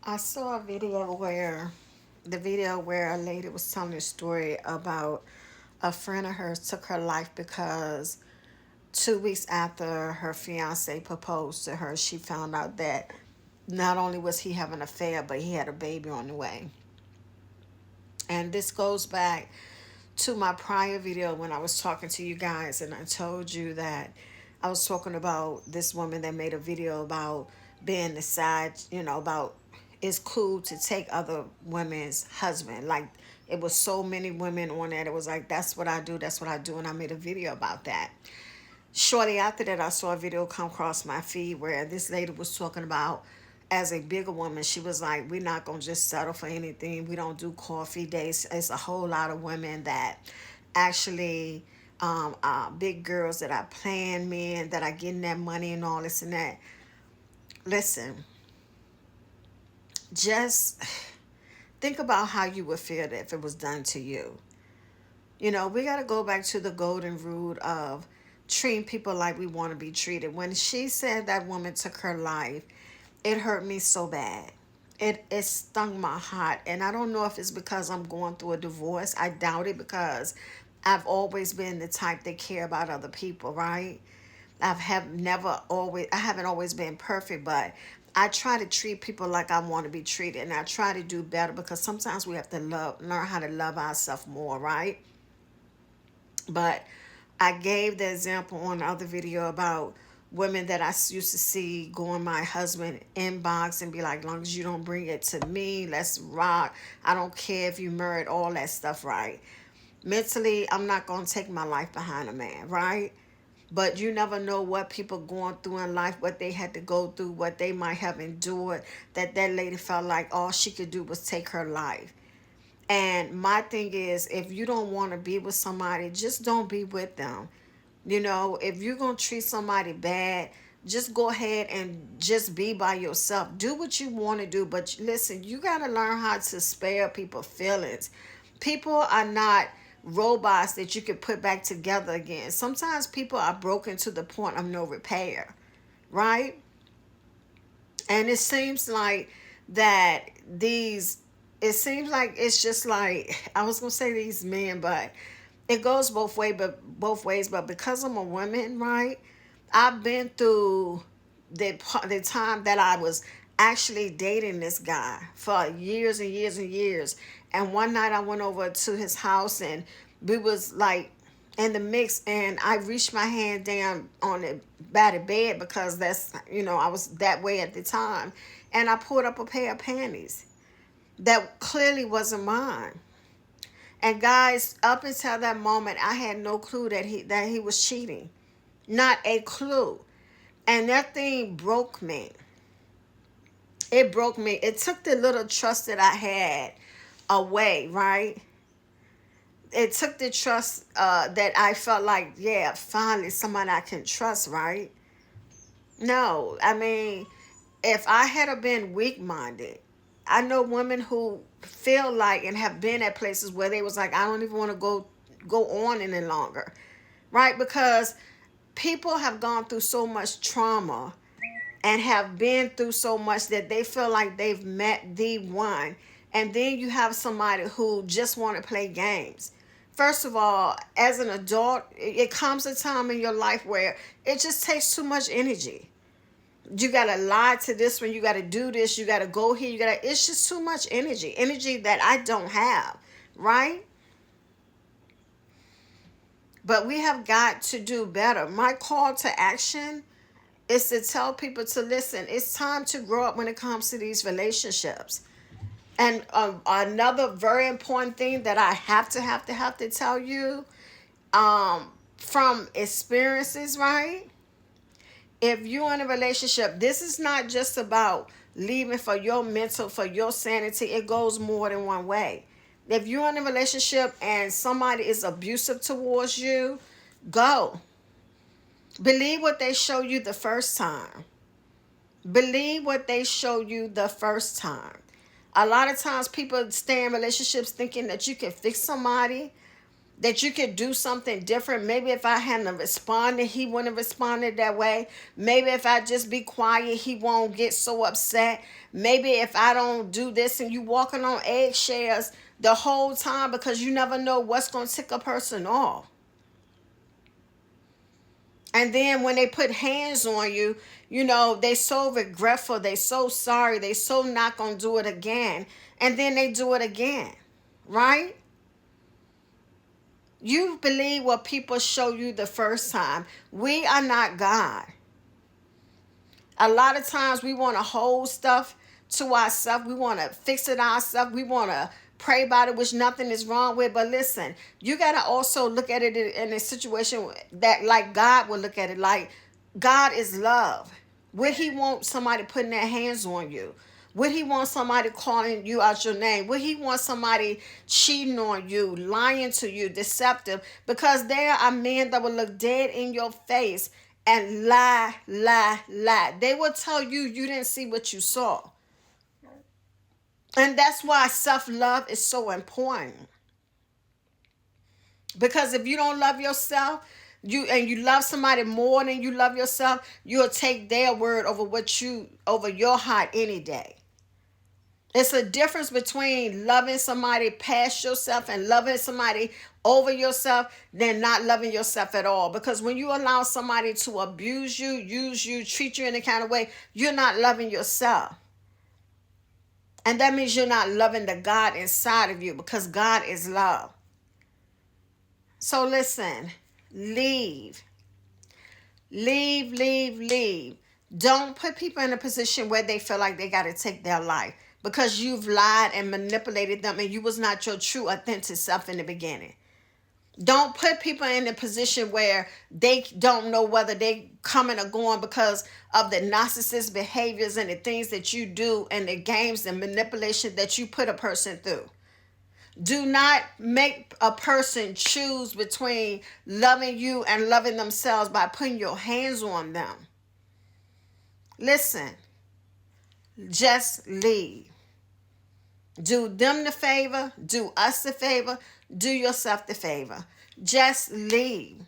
I saw a video where a lady was telling a story about a friend of hers took her life because 2 weeks after her fiance proposed to her, she found out that not only was he having an affair, but he had a baby on the way. And this goes back to my prior video when I was talking to you guys, and I told you that I was talking about this woman that made a video about being the side, about it's cool to take other women's husband. Like, it was so many women on that. It was like, that's what I do, that's what I do. And I made a video about that. Shortly after that, I saw a video come across my feed where this lady was talking about, as a bigger woman, she was like, we're not going to just settle for anything. We don't do coffee dates. It's a whole lot of women that actually, big girls that are playing men, that are getting that money and all this and that. Listen, just think about how you would feel if it was done to you. We got to go back to the golden rule of treating people like we want to be treated. When she said that woman took her life, it hurt me so bad. It stung my heart. And I don't know if it's because I'm going through a divorce. I doubt it, because I've always been the type that care about other people, right? I haven't always been perfect, but I try to treat people like I want to be treated, and I try to do better, because sometimes we have to learn how to love ourselves more, right? But I gave the example on the other video about women that used to see go in my husband inbox and be like, long as you don't bring it to me, let's rock. I don't care if you married, all that stuff, right? Mentally, I'm not going to take my life behind a man, right? But you never know what people going through in life, what they had to go through, what they might have endured, that lady felt like all she could do was take her life. And my thing is, if you don't want to be with somebody, just don't be with them. If you're going to treat somebody bad, just go ahead and just be by yourself. Do what you want to do. But listen, you got to learn how to spare people feelings. People are not robots that you can put back together again. Sometimes people are broken to the point of no repair, right? And these it seems like it's just like, I was gonna say these men, but it goes both ways. But because I'm a woman, right, I've been through the time that I was actually dating this guy for years and years and years. And one night I went over to his house, and we was like in the mix, and I reached my hand down on the by the bed, because I was that way at the time, and I pulled up a pair of panties that clearly wasn't mine. And guys, up until that moment, I had no clue that he was cheating. Not a clue. And that thing broke me. It broke me. It took the little trust that I had away, right? It took the trust that I felt like, yeah, finally somebody I can trust, right? No, I mean, if I had have been weak minded, I know women who feel like and have been at places where they was like, I don't even want to go on any longer, right? Because people have gone through so much trauma and have been through so much that they feel like they've met the one. And then you have somebody who just want to play games. First of all, as an adult, it comes a time in your life where it just takes too much energy. You gotta lie to this one, you gotta do this, you gotta go here, it's just too much energy that I don't have, right? But we have got to do better. My call to action is to tell people to listen. It's time to grow up when it comes to these relationships. And another very important thing that I have to tell you, from experiences, right? If you're in a relationship, this is not just about leaving for your mental, for your sanity. It goes more than one way. If you're in a relationship and somebody is abusive towards you, go. Believe what they show you the first time. Believe what they show you the first time. A lot of times people stay in relationships thinking that you can fix somebody. that you could do something different. Maybe if I hadn't responded, he wouldn't have responded that way. Maybe if I just be quiet, he won't get so upset. Maybe if I don't do this, and you walking on eggshells the whole time, because you never know what's going to tick a person off. And then when they put hands on you, you know, they so regretful, they so sorry, they so not going to do it again. And then they do it again, right? You believe what people show you the first time. We are not God. A lot of times we want to hold stuff to ourselves. We want to fix it ourselves. We want to pray about it, which nothing is wrong with. But listen, you got to also look at it in a situation that like God would look at it. Like, God is love. Would he want somebody putting their hands on you? Would he want somebody calling you out your name? Would he want somebody cheating on you, lying to you, deceptive? Because there are men that will look dead in your face and lie, lie, lie. They will tell you you didn't see what you saw. And that's why self-love is so important. Because if you don't love yourself, you love somebody more than you love yourself, you'll take their word over your heart any day. It's a difference between loving somebody past yourself and loving somebody over yourself than not loving yourself at all. Because when you allow somebody to abuse you, use you, treat you in a kind of way, you're not loving yourself. And that means you're not loving the God inside of you, because God is love. So listen, leave. Leave, leave, leave. Don't put people in a position where they feel like they got to take their life because you've lied and manipulated them and you was not your true, authentic self in the beginning. Don't put people in a position where they don't know whether they coming or going because of the narcissist behaviors and the things that you do and the games and manipulation that you put a person through. Do not make a person choose between loving you and loving themselves by putting your hands on them. Listen, just leave. Do them the favor, do us the favor, do yourself the favor. Just leave.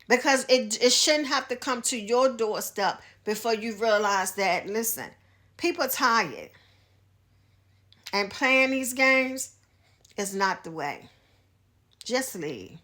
Because it shouldn't have to come to your doorstep before you realize that, listen, people are tired. And playing these games is not the way. Just leave.